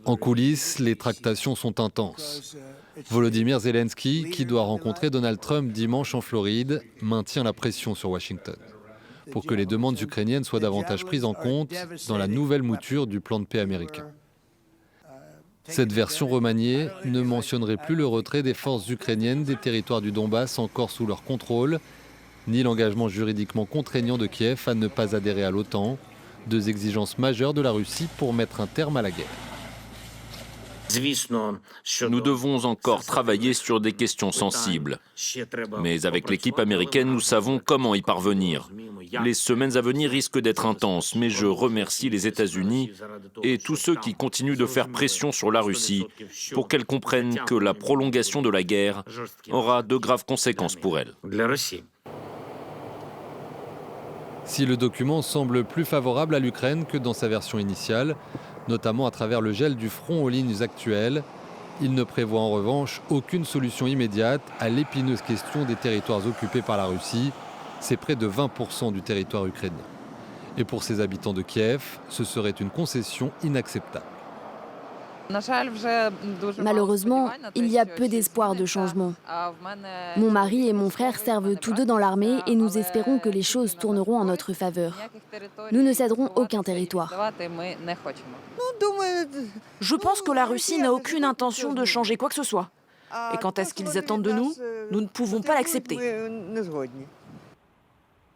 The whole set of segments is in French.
En coulisses, les tractations sont intenses. Volodymyr Zelensky, qui doit rencontrer Donald Trump dimanche en Floride, maintient la pression sur Washington pour que les demandes ukrainiennes soient davantage prises en compte dans la nouvelle mouture du plan de paix américain. Cette version remaniée ne mentionnerait plus le retrait des forces ukrainiennes des territoires du Donbass encore sous leur contrôle, ni l'engagement juridiquement contraignant de Kiev à ne pas adhérer à l'OTAN, deux exigences majeures de la Russie pour mettre un terme à la guerre. Nous devons encore travailler sur des questions sensibles. Mais avec l'équipe américaine, nous savons comment y parvenir. Les semaines à venir risquent d'être intenses, mais je remercie les États-Unis et tous ceux qui continuent de faire pression sur la Russie pour qu'elle comprenne que la prolongation de la guerre aura de graves conséquences pour elle. Si le document semble plus favorable à l'Ukraine que dans sa version initiale, notamment à travers le gel du front aux lignes actuelles, il ne prévoit en revanche aucune solution immédiate à l'épineuse question des territoires occupés par la Russie. C'est près de 20% du territoire ukrainien. Et pour ses habitants de Kiev, ce serait une concession inacceptable. Malheureusement, il y a peu d'espoir de changement. Mon mari et mon frère servent tous deux dans l'armée et nous espérons que les choses tourneront en notre faveur. Nous ne céderons aucun territoire. Je pense que la Russie n'a aucune intention de changer quoi que ce soit. Et quant à ce qu'ils attendent de nous, nous ne pouvons pas l'accepter.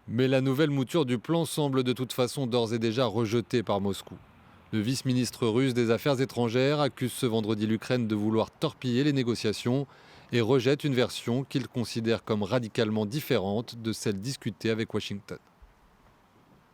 Mais la nouvelle mouture du plan semble de toute façon d'ores et déjà rejetée par Moscou. Le vice-ministre russe des Affaires étrangères accuse ce vendredi l'Ukraine de vouloir torpiller les négociations et rejette une version qu'il considère comme radicalement différente de celle discutée avec Washington.